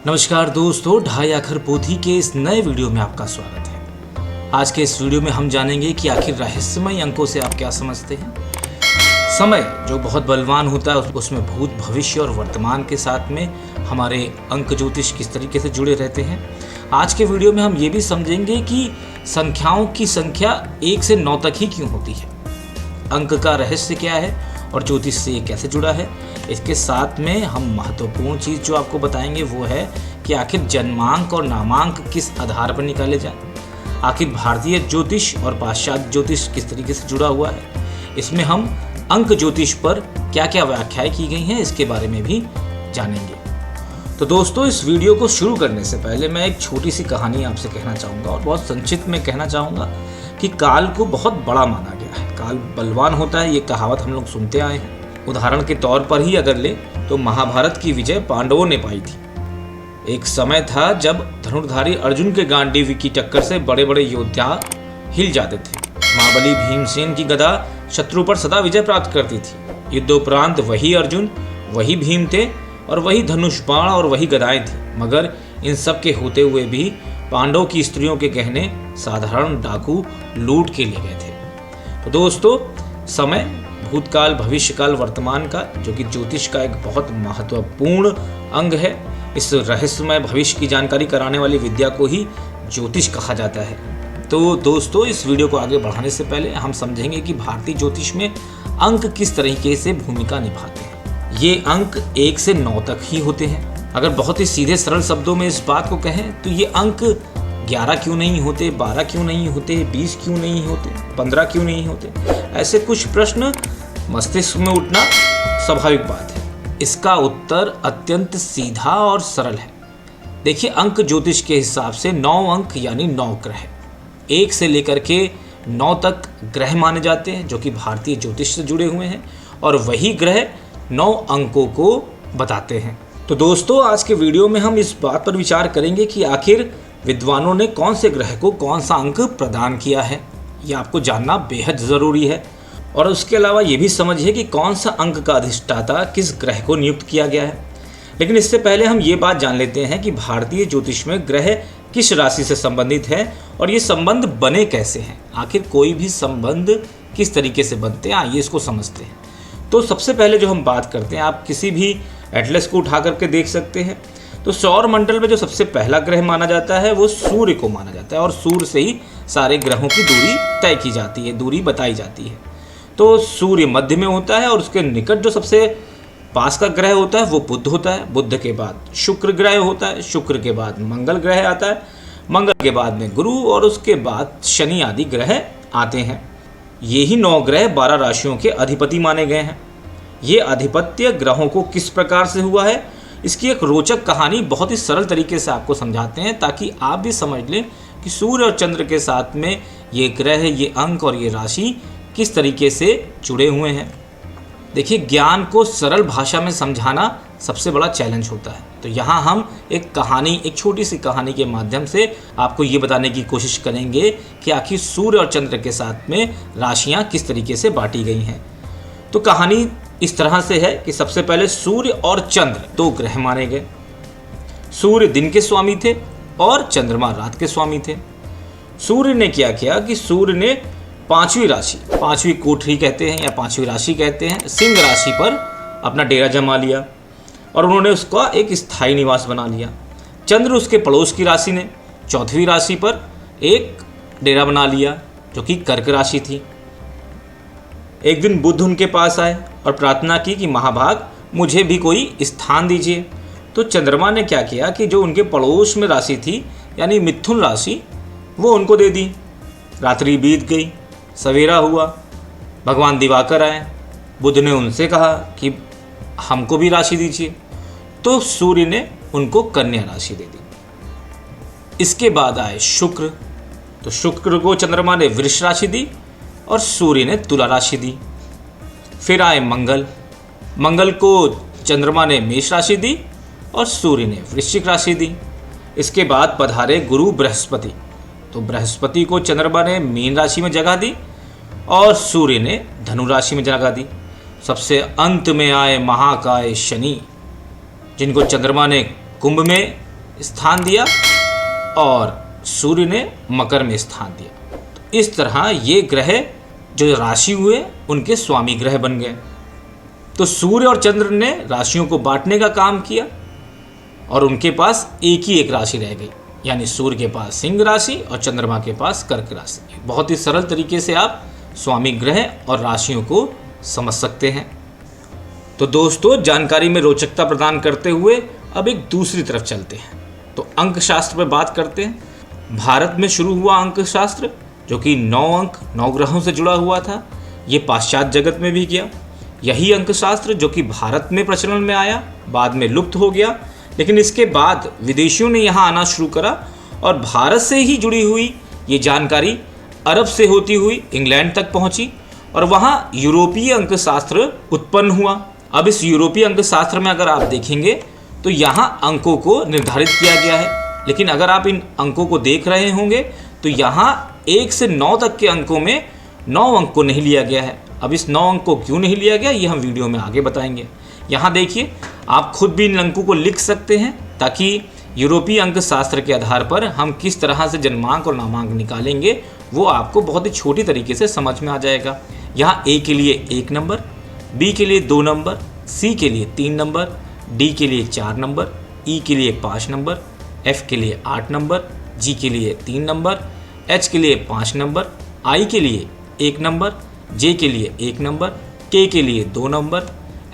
नमस्कार दोस्तों, ढाई आखर पोथी के इस नए वीडियो में आपका स्वागत है। आज के इस वीडियो में हम जानेंगे कि आखिर रहस्यमय अंकों से आप क्या समझते हैं। समय जो बहुत बलवान होता है उसमें भूत, भविष्य और वर्तमान के साथ में हमारे अंक ज्योतिष किस तरीके से जुड़े रहते हैं। आज के वीडियो में हम ये भी समझेंगे कि संख्याओं की संख्या 1 से 9 तक ही क्यों होती है, अंक का रहस्य क्या है और ज्योतिष से ये कैसे जुड़ा है। इसके साथ में हम महत्वपूर्ण चीज़ जो आपको बताएंगे वो है कि आखिर जन्मांक और नामांक किस आधार पर निकाले जाएं, आखिर भारतीय ज्योतिष और पाश्चात्य ज्योतिष किस तरीके से जुड़ा हुआ है। इसमें हम अंक ज्योतिष पर क्या क्या व्याख्याएं की गई हैं इसके बारे में भी जानेंगे। तो दोस्तों, इस वीडियो को शुरू करने से पहले मैं एक छोटी सी कहानी आपसे कहना चाहूँगा और बहुत संक्षिप्त में कहना चाहूँगा कि काल को बहुत बड़ा माना गया है। काल बलवान होता है, ये कहावत हम लोग सुनते आए हैं। उदाहरण के तौर पर ही अगर ले तो महाभारत की विजय पांडवों ने पाई थी। एक समय था जब धनुर्धारी अर्जुन के गांडीव की टक्कर से बड़े बड़े योद्धा हिल जाते थे। महाबली भीमसेन की गदा शत्रु पर सदा विजय प्राप्त करती थी। युद्धोपरांत वही अर्जुन, वही भीम थे और वही धनुष बाण और वही गदाएं थी। मगर इन सब के होते हुए भी पांडवों की स्त्रियों के गहने साधारण डाकू लूट के ले गए थे। तो दोस्तों, समय भूतकाल, भविष्यकाल, वर्तमान का, जो कि ज्योतिष का एक बहुत महत्वपूर्ण अंग है। इस रहस्यमय भविष्य की जानकारी कराने वाली विद्या को ही ज्योतिष कहा जाता है। तो दोस्तों, इस वीडियो को आगे बढ़ाने से पहले हम समझेंगे कि भारतीय ज्योतिष में अंक किस तरीके से भूमिका निभाते हैं। ये अंक 1 से 9 तक ही होते हैं। अगर बहुत ही सीधे सरल शब्दों में इस बात को कहें तो ये अंक 11 क्यों नहीं होते, 12 क्यों नहीं होते, 20 क्यों नहीं होते, 15 क्यों नहीं होते, ऐसे कुछ प्रश्न मस्तिष्क में उठना स्वाभाविक बात है। इसका उत्तर अत्यंत सीधा और सरल है। देखिए, अंक ज्योतिष के हिसाब से 9 अंक यानी 9 ग्रह, 1 से लेकर के 9 तक ग्रह माने जाते हैं जो कि भारतीय ज्योतिष से जुड़े हुए हैं और वही ग्रह 9 अंकों को बताते हैं। तो दोस्तों, आज के वीडियो में हम इस बात पर विचार करेंगे कि आखिर विद्वानों ने कौन से ग्रह को कौन सा अंक प्रदान किया है। यह आपको जानना बेहद ज़रूरी है। और उसके अलावा ये भी समझिए कि कौन सा अंक का अधिष्ठाता किस ग्रह को नियुक्त किया गया है। लेकिन इससे पहले हम ये बात जान लेते हैं कि भारतीय ज्योतिष में ग्रह किस राशि से संबंधित है और ये संबंध बने कैसे हैं। आखिर कोई भी संबंध किस तरीके से बनते हैं, आइए इसको समझते हैं। तो सबसे पहले जो हम बात करते हैं, आप किसी भी एटलस को उठा करके देख सकते हैं। तो सौर मंडल में जो सबसे पहला ग्रह माना जाता है वो सूर्य को माना जाता है और सूर्य से ही सारे ग्रहों की दूरी तय की जाती है, दूरी बताई जाती है। तो सूर्य मध्य में होता है और उसके निकट जो सबसे पास का ग्रह होता है वो बुध होता है। बुध के बाद शुक्र ग्रह होता है, शुक्र के बाद मंगल ग्रह आता है, मंगल के बाद में गुरु और उसके बाद शनि आदि ग्रह आते हैं। ये ही 9 ग्रह 12 राशियों के अधिपति माने गए हैं। ये आधिपत्य ग्रहों को किस प्रकार से हुआ है, इसकी एक रोचक कहानी बहुत ही सरल तरीके से आपको समझाते हैं ताकि आप भी समझ लें कि सूर्य और चंद्र के साथ में ये ग्रह, ये अंक और ये राशि किस तरीके से जुड़े हुए हैं। देखिए, ज्ञान को सरल भाषा में समझाना सबसे बड़ा चैलेंज होता है। तो यहाँ हम एक कहानी, एक छोटी सी कहानी के माध्यम से आपको ये बताने की कोशिश करेंगे कि आखिर सूर्य और चंद्र के साथ में राशियाँ किस तरीके से बांटी गई हैं। तो कहानी इस तरह से है कि सबसे पहले सूर्य और चंद्र 2 ग्रह माने गए। सूर्य दिन के स्वामी थे और चंद्रमा रात के स्वामी थे। सूर्य ने क्या किया कि सूर्य ने 5वीं राशि, 5वीं कोठरी कहते हैं या 5वीं राशि कहते हैं, सिंह राशि पर अपना डेरा जमा लिया और उन्होंने उसका एक स्थायी निवास बना लिया। चंद्र उसके पड़ोस की राशि ने 4वीं राशि पर एक डेरा बना लिया जो कि कर्क राशि थी। एक दिन बुध उनके पास आए और प्रार्थना की कि महाभाग मुझे भी कोई स्थान दीजिए। तो चंद्रमा ने क्या किया कि जो उनके पड़ोस में राशि थी यानी मिथुन राशि, वो उनको दे दी। रात्रि बीत गई, सवेरा हुआ, भगवान दिवाकर आए। बुध ने उनसे कहा कि हमको भी राशि दीजिए। तो सूर्य ने उनको कन्या राशि दे दी। इसके बाद आए शुक्र। तो शुक्र को चंद्रमा ने वृष राशि दी और सूर्य ने तुला राशि दी। फिर आए मंगल। मंगल को चंद्रमा ने मेष राशि दी और सूर्य ने वृश्चिक राशि दी। इसके बाद पधारे गुरु बृहस्पति। तो बृहस्पति को चंद्रमा ने मीन राशि में जगह दी और सूर्य ने धनु राशि में जगह दी। सबसे अंत में आए महाकाय शनि, जिनको चंद्रमा ने कुंभ में स्थान दिया और सूर्य ने मकर में स्थान दिया। तो इस तरह ये ग्रह जो राशि हुए उनके स्वामी ग्रह बन गए। तो सूर्य और चंद्र ने राशियों को बांटने का काम किया और उनके पास एक ही एक राशि रह गई, यानी सूर्य के पास सिंह राशि और चंद्रमा के पास कर्क राशि। बहुत ही सरल तरीके से आप स्वामी ग्रह और राशियों को समझ सकते हैं। तो दोस्तों, जानकारी में रोचकता प्रदान करते हुए अब एक दूसरी तरफ चलते हैं। तो अंक शास्त्र पर बात करते हैं। भारत में शुरू हुआ अंक शास्त्र जो कि 9 अंक 9 ग्रहों से जुड़ा हुआ था, ये पाश्चात्य जगत में भी गया। यही अंक शास्त्र जो कि भारत में प्रचलन में आया, बाद में लुप्त हो गया, लेकिन इसके बाद विदेशियों ने यहाँ आना शुरू करा और भारत से ही जुड़ी हुई ये जानकारी अरब से होती हुई इंग्लैंड तक पहुँची और वहाँ यूरोपीय अंक शास्त्र उत्पन्न हुआ। अब इस यूरोपीय अंक शास्त्र में अगर आप देखेंगे तो यहाँ अंकों को निर्धारित किया गया है, लेकिन अगर आप इन अंकों को देख रहे होंगे तो यहाँ 1 से 9 तक के अंकों में 9 अंक को नहीं लिया गया है। अब इस 9 अंक को क्यों नहीं लिया गया ये हम वीडियो में आगे बताएंगे। यहाँ देखिए, आप खुद भी इन अंकों को लिख सकते हैं ताकि यूरोपीय अंक शास्त्र के आधार पर हम किस तरह से जन्मांक और नामांक निकालेंगे वो आपको बहुत ही छोटी तरीके से समझ में आ जाएगा। यहाँ ए के लिए 1 नंबर, बी के लिए 2 नंबर, सी के लिए 3 नंबर, डी के लिए 4 नंबर, ई के लिए 5 नंबर, एफ के लिए 8 नंबर, जी के लिए 3 नंबर, एच के लिए 5 नंबर, आई के लिए 1 नंबर, जे के लिए 1 नंबर, के के लिए 2 नंबर,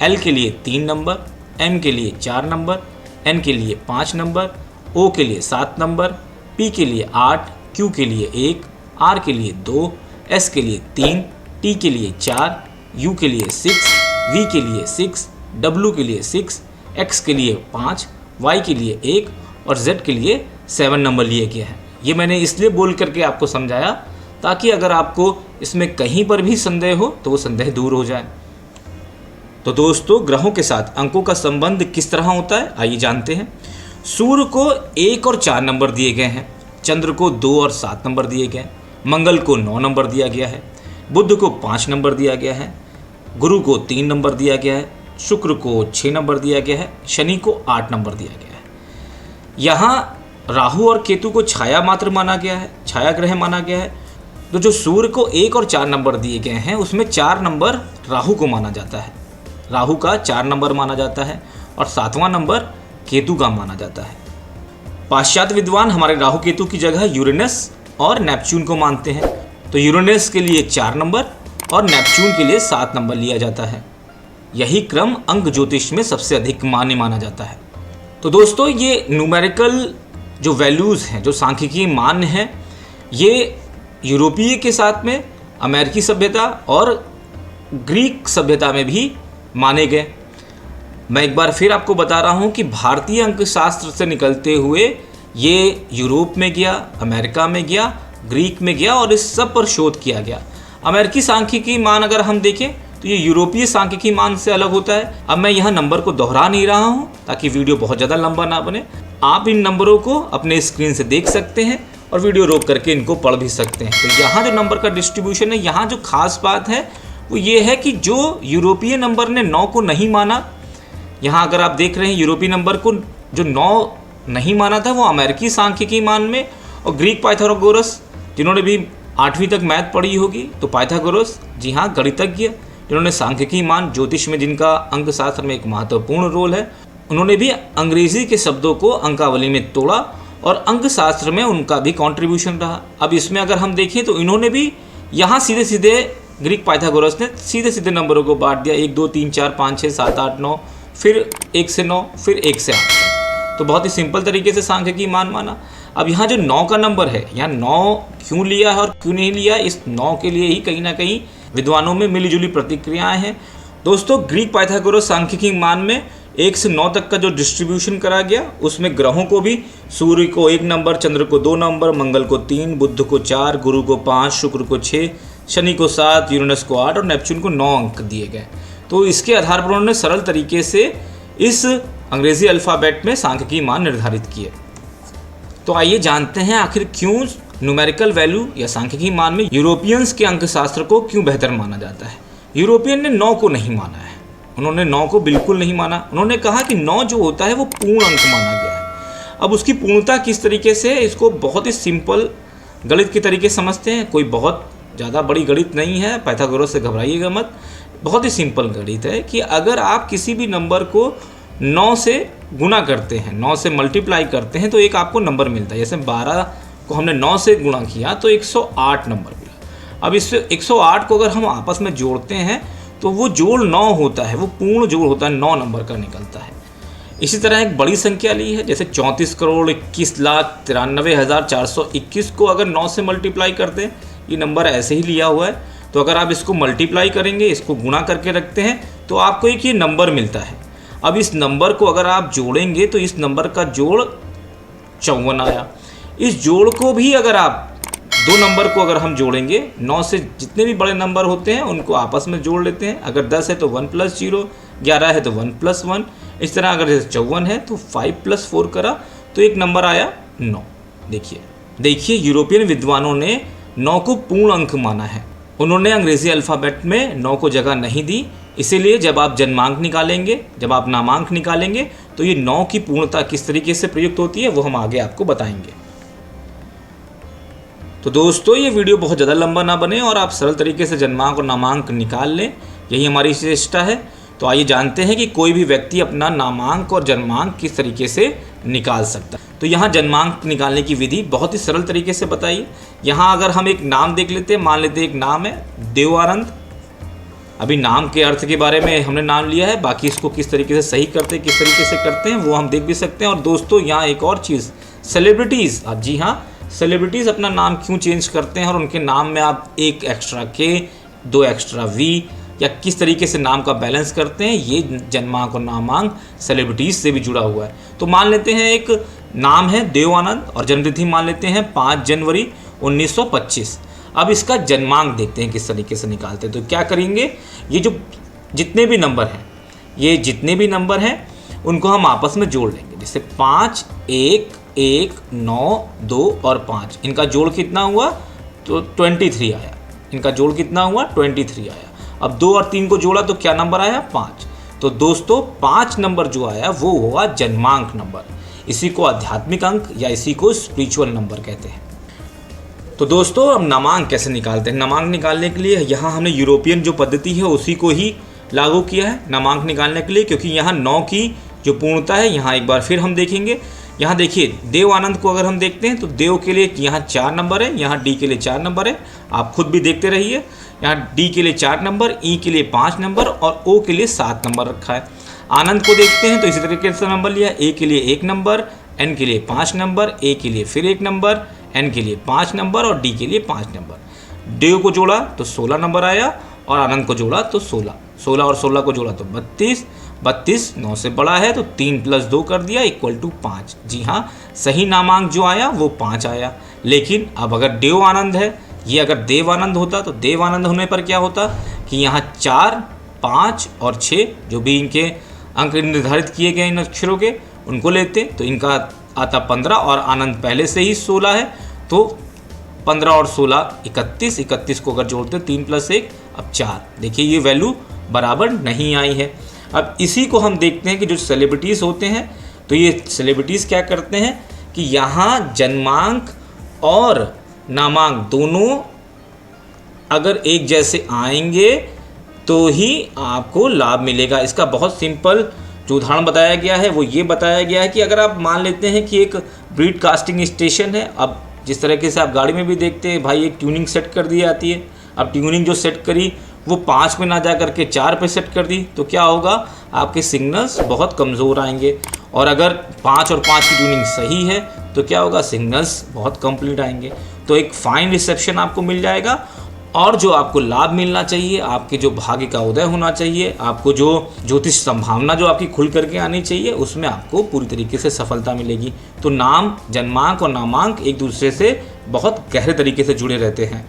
एल के लिए 3 नंबर, एम के लिए 4 नंबर, एन के लिए 5 नंबर, ओ के लिए 7 नंबर, पी के लिए 8, क्यू के लिए 1, आर के लिए 2, एस के लिए 3, टी के लिए 4, यू के लिए 6, वी के लिए 6, डब्ल्यू के लिए 6, एक्स के लिए 5, वाई के लिए 1 और जेड के लिए 7 नंबर लिए गया है। ये मैंने इसलिए बोल करके आपको समझाया ताकि अगर आपको इसमें कहीं पर भी संदेह हो तो वो संदेह दूर हो जाए। तो दोस्तों, ग्रहों के साथ अंकों का संबंध किस तरह होता है आइए जानते हैं। सूर्य को 1 और 4 नंबर दिए गए हैं, चंद्र को 2 और 7 नंबर दिए गए, मंगल को 9 नंबर दिया गया है, बुध को 5 नंबर दिया गया है, गुरु को 3 नंबर दिया गया है, शुक्र को 6 नंबर दिया गया है, शनि को 8 नंबर दिया गया है। यहाँ राहु और केतु को छाया मात्र माना गया है, छाया ग्रह माना गया है। तो जो सूर्य को 1 और 4 नंबर दिए गए हैं उसमें 4 नंबर राहु को माना जाता है, राहु का 4 नंबर माना जाता है और 7वां नंबर केतु का माना जाता है। पाश्चात्य विद्वान हमारे राहु केतु की जगह यूरेनस और नेपच्यून को मानते हैं। तो यूरेनस के लिए 4 नंबर और नेपच्यून के लिए 7 नंबर लिया जाता है। यही क्रम अंक ज्योतिष में सबसे अधिक मान्य माना जाता है। तो दोस्तों, ये न्यूमेरिकल जो वैल्यूज़ हैं, जो सांख्यिकी मान हैं, ये यूरोपीय के साथ में अमेरिकी सभ्यता और ग्रीक सभ्यता में भी माने गए। मैं एक बार फिर आपको बता रहा हूँ कि भारतीय अंक शास्त्र से निकलते हुए ये यूरोप में गया, अमेरिका में गया, ग्रीक में गया और इस सब पर शोध किया गया। अमेरिकी सांख्यिकी मान अगर हम देखें तो ये यूरोपीय सांख्यिकी मान से अलग होता है। अब मैं यहाँ नंबर को दोहरा नहीं रहा हूँ ताकि वीडियो बहुत ज़्यादा लंबा ना बने। आप इन नंबरों को अपने स्क्रीन से देख सकते हैं और वीडियो रोक करके इनको पढ़ भी सकते हैं। तो यहाँ जो नंबर का डिस्ट्रीब्यूशन है, यहाँ जो खास बात है वो ये है कि जो यूरोपीय नंबर ने 9 को नहीं माना, यहाँ अगर आप देख रहे हैं यूरोपीय नंबर को जो 9 नहीं माना था वो अमेरिकी सांख्यिकी मान में, और ग्रीक पाइथागोरस जिन्होंने भी 8वीं तक मैथ पढ़ी होगी तो पाइथागोरस, जी हाँ, गणितज्ञ जिन्होंने सांख्यिकी मान ज्योतिष में जिनका अंक शास्त्र में एक महत्वपूर्ण रोल है, उन्होंने भी अंग्रेजी के शब्दों को अंकावली में तोड़ा और अंक शास्त्र में उनका भी कंट्रीब्यूशन रहा। अब इसमें अगर हम देखें तो इन्होंने भी यहाँ सीधे सीधे ग्रीक पाइथागोरस ने सीधे सीधे नंबरों को बांट दिया, 1 2 3 4 5 6 7 8 9, फिर 1 से 9, फिर 1 से 8। तो बहुत ही सिंपल तरीके से सांख्यिकी मान माना। अब यहाँ जो 9 का नंबर है, यहाँ 9 क्यों लिया है और क्यों नहीं लिया, इस 9 के लिए ही कहीं ना कहीं विद्वानों में मिलीजुली प्रतिक्रियाएं हैं। दोस्तों, ग्रीक पाइथागोरस सांख्यिकी मान में 1 से 9 तक का जो डिस्ट्रीब्यूशन करा गया उसमें ग्रहों को भी सूर्य को 1 नंबर, चंद्र को 2 नंबर, मंगल को 3, बुध को 4, गुरु को 5, शुक्र को 6, शनि को 7, यूरेनस को 8 और नेपच्यून को 9 अंक दिए गए। तो इसके आधार पर उन्होंने सरल तरीके से इस अंग्रेजी अल्फ़ाबेट में सांख्यिकी मान निर्धारित किए। तो आइए जानते हैं आखिर क्यों न्यूमेरिकल वैल्यू या सांख्यिकी मान में यूरोपियंस के अंकशास्त्र को क्यों बेहतर माना जाता है। यूरोपियन ने 9 को नहीं माना है, उन्होंने 9 को बिल्कुल नहीं माना। उन्होंने कहा कि 9 जो होता है वो पूर्ण अंक माना गया है। अब उसकी पूर्णता किस तरीके से, इसको बहुत ही सिंपल गणित के तरीके समझते हैं। कोई बहुत ज़्यादा बड़ी गणित नहीं है, पाइथागोरस से घबराइएगा मत। बहुत ही सिंपल गणित है कि अगर आप किसी भी नंबर को 9 से गुना करते हैं, 9 से मल्टीप्लाई करते हैं, तो एक आपको नंबर मिलता है। जैसे 12 को हमने 9 से गुणा किया तो 108 नंबर मिला। अब इस 108 को अगर हम आपस में जोड़ते हैं तो वो जोड़ 9 होता है, वो पूर्ण जोड़ होता है, 9 नंबर का निकलता है। इसी तरह एक बड़ी संख्या ली है, जैसे 34,21,93,421 को अगर 9 से मल्टीप्लाई करते हैं, ये नंबर ऐसे ही लिया हुआ है, तो अगर आप इसको मल्टीप्लाई करेंगे, इसको गुणा करके रखते हैं, तो आपको एक ये नंबर मिलता है। अब इस नंबर को अगर आप जोड़ेंगे तो इस नंबर का जोड़ 54 आया। इस जोड़ को भी अगर आप दो नंबर को अगर हम जोड़ेंगे, 9 से जितने भी बड़े नंबर होते हैं उनको आपस में जोड़ लेते हैं। अगर 10 है तो 1 + 0, 11 है तो 1 + 1, इस तरह अगर 54 है तो 5 + 4 करा तो एक नंबर आया 9। देखिए यूरोपियन विद्वानों ने 9 को पूर्ण अंक माना है। उन्होंने अंग्रेजी अल्फ़ाबेट में 9 को जगह नहीं दी, इसीलिए जब आप जन्मांक निकालेंगे, जब आप नामांक निकालेंगे, तो ये 9 की पूर्णता किस तरीके से प्रयुक्त होती है वो हम आगे आपको बताएंगे। तो दोस्तों ये वीडियो बहुत ज़्यादा लंबा ना बने और आप सरल तरीके से जन्मांक और नामांक निकाल लें, यही हमारी चेष्टा है। तो आइए जानते हैं कि कोई भी व्यक्ति अपना नामांक और जन्मांक किस तरीके से निकाल सकता है। तो यहाँ जन्मांक निकालने की विधि बहुत ही सरल तरीके से बताइए। यहाँ अगर हम एक नाम देख लेते हैं, मान लेते हैं एक नाम है देवानंद। अभी नाम के अर्थ के बारे में हमने नाम लिया है, बाकी इसको किस तरीके से सही करते हैं, किस तरीके से करते हैं वो हम देख भी सकते हैं। और दोस्तों यहाँ एक और चीज़, सेलिब्रिटीज़, जी हाँ, सेलिब्रिटीज़ अपना नाम क्यों चेंज करते हैं और उनके नाम में आप एक एक्स्ट्रा के, 2 एक्स्ट्रा वी या किस तरीके से नाम का बैलेंस करते हैं, ये जन्मांक और नामांक सेलिब्रिटीज़ से भी जुड़ा हुआ है। तो मान लेते हैं एक नाम है देवानंद और जन्मतिथि मान लेते हैं 5 जनवरी 1925। अब इसका जन्मांक देखते हैं किस तरीके से निकालते हैं। तो क्या करेंगे, ये जो जितने भी नंबर हैं उनको हम आपस में जोड़ लेंगे। जैसे 5, 1, 1, 9, 2 और 5, इनका जोड़ कितना हुआ तो 23 आया। इनका जोड़ कितना हुआ 23 आया। अब 2 और 3 को जोड़ा तो क्या नंबर आया 5। तो दोस्तों 5 नंबर जो आया वो हुआ जन्मांक नंबर। इसी को आध्यात्मिक अंक या इसी को स्पिरिचुअल नंबर कहते हैं। तो दोस्तों अब नामांक कैसे निकालते हैं। नामांक निकालने के लिए यहाँ हमने यूरोपियन जो पद्धति है उसी को ही लागू किया है नामांक निकालने के लिए, क्योंकि यहाँ 9 की जो पूर्णता है यहाँ एक बार फिर हम देखेंगे। यहाँ देखिए देवानंद को अगर हम देखते हैं तो देव के लिए यहाँ 4 नंबर है, यहाँ डी के लिए 4 नंबर है, आप खुद भी देखते रहिए। यहाँ डी के लिए 4 नंबर, ई के लिए 5 नंबर और ओ के लिए 7 नंबर रखा है। आनंद को देखते हैं तो इसी तरीके से नंबर लिया, ए के लिए 1 नंबर, एन के लिए 5 नंबर, ए के लिए फिर 1 नंबर, एन के लिए 5 नंबर और डी के लिए 5 नंबर। देव को जोड़ा तो 16 नंबर आया और आनंद को जोड़ा तो 16 और 16 को जोड़ा तो 32 9 से बड़ा है तो 3 + 2 कर दिया = 5। जी हाँ, सही नामांक जो आया वो 5 आया। लेकिन अब अगर देव आनंद है, ये अगर देव आनंद होता तो देव आनंद होने पर क्या होता कि यहाँ 4, 5 और 6 जो भी इनके अंक निर्धारित किए गए इन अक्षरों के उनको लेते तो इनका आता 15 और आनंद पहले से ही 16 है तो 15 और 16 31 को अगर जोड़ते 3 + 1 अब 4। देखिए ये वैल्यू बराबर नहीं आई है। अब इसी को हम देखते हैं कि जो सेलिब्रिटीज़ होते हैं तो ये सेलिब्रिटीज़ क्या करते हैं कि यहाँ जन्मांक और नामांक दोनों अगर एक जैसे आएंगे तो ही आपको लाभ मिलेगा। इसका बहुत सिंपल जो उदाहरण बताया गया है वो ये बताया गया है कि अगर आप मान लेते हैं कि एक ब्रॉडकास्टिंग स्टेशन है, अब जिस तरीके से आप गाड़ी में भी देखते हैं भाई एक ट्यूनिंग सेट कर दी जाती है। अब ट्यूनिंग जो सेट करी वो 5 पे ना जा करके 4 पे सेट कर दी तो क्या होगा, आपके सिग्नल्स बहुत कमज़ोर आएंगे। और अगर 5 और 5 की ट्यूनिंग सही है तो क्या होगा, सिग्नल्स बहुत कंप्लीट आएंगे। तो एक फाइन रिसेप्शन आपको मिल जाएगा और जो आपको लाभ मिलना चाहिए, आपके जो भाग्य का उदय होना चाहिए, आपको जो ज्योतिष संभावना जो आपकी खुल करके आनी चाहिए उसमें आपको पूरी तरीके से सफलता मिलेगी। तो नाम, जन्मांक और नामांक एक दूसरे से बहुत गहरे तरीके से जुड़े रहते हैं।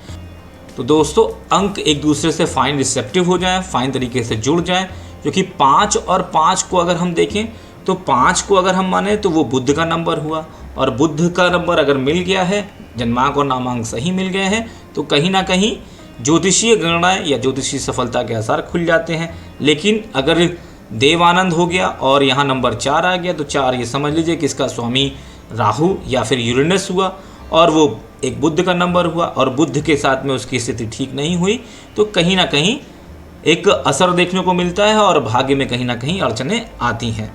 तो दोस्तों अंक एक दूसरे से फाइन रिसेप्टिव हो जाएं, फाइन तरीके से जुड़ जाएं, क्योंकि 5 और 5 को अगर हम देखें तो 5 को अगर हम माने तो वो बुध का नंबर हुआ और बुध का नंबर अगर मिल गया है, जन्मांक और नामांक सही मिल गए हैं तो कहीं ना कहीं ज्योतिषीय गणनाएं या ज्योतिषीय सफलता के आसार खुल जाते हैं। लेकिन अगर देवानंद हो गया और यहाँ नंबर 4 आ गया तो 4 ये समझ लीजिए कि इसका स्वामी राहु या फिर यूरेनस हुआ और वो एक बुध का नंबर हुआ और बुध के साथ में उसकी स्थिति ठीक नहीं हुई, तो कहीं ना कहीं एक असर देखने को मिलता है और भाग्य में कहीं ना कहीं अड़चनें आती हैं।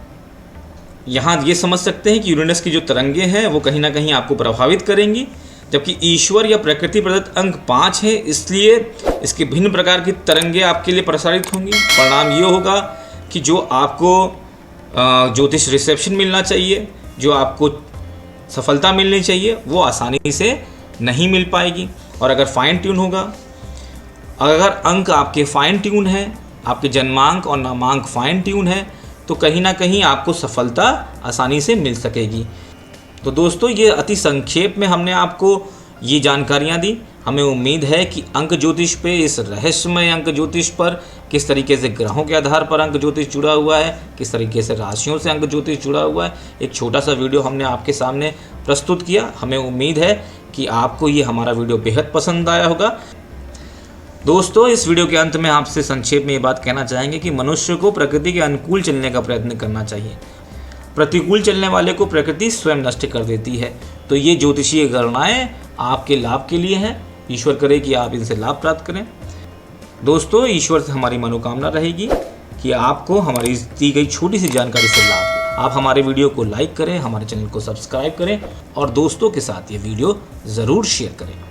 यहाँ ये समझ सकते हैं कि यूरेनस की जो तरंगे हैं वो कहीं ना कहीं आपको प्रभावित करेंगी, जबकि ईश्वर या प्रकृति प्रदत्त अंक 5 है, इसलिए इसके भिन्न प्रकार की तरंगे आपके लिए प्रसारित होंगी। परिणाम ये होगा कि जो आपको ज्योतिष रिसेप्शन मिलना चाहिए, जो आपको सफलता मिलनी चाहिए, वो आसानी से नहीं मिल पाएगी। और अगर फाइन ट्यून होगा, अगर अंक आपके फाइन ट्यून है, आपके जन्मांक और नामांक फाइन ट्यून है, तो कहीं ना कहीं आपको सफलता आसानी से मिल सकेगी। तो दोस्तों, ये अति संक्षेप में हमने आपको ये जानकारियाँ दी। हमें उम्मीद है कि अंक ज्योतिष पे, इस रहस्यमय अंक ज्योतिष पर किस तरीके से ग्रहों के आधार पर अंक ज्योतिष जुड़ा हुआ है, किस तरीके से राशियों से अंक ज्योतिष जुड़ा हुआ है, एक छोटा सा वीडियो हमने आपके सामने प्रस्तुत किया। हमें उम्मीद है कि आपको ये हमारा वीडियो बेहद पसंद आया होगा। दोस्तों, इस वीडियो के अंत में आपसे संक्षेप में ये बात कहना चाहेंगे कि मनुष्य को प्रकृति के अनुकूल चलने का प्रयत्न करना चाहिए। प्रतिकूल चलने वाले को प्रकृति स्वयं नष्ट कर देती है। तो ये ज्योतिषीय गणनाएं आपके लाभ के लिए हैं। ईश्वर करे कि आप इनसे लाभ प्राप्त करें। दोस्तों, ईश्वर से हमारी मनोकामना रहेगी कि आपको हमारी दी गई छोटी सी जानकारी से लाभ हो। आप हमारे वीडियो को लाइक करें, हमारे चैनल को सब्सक्राइब करें और दोस्तों के साथ ये वीडियो ज़रूर शेयर करें।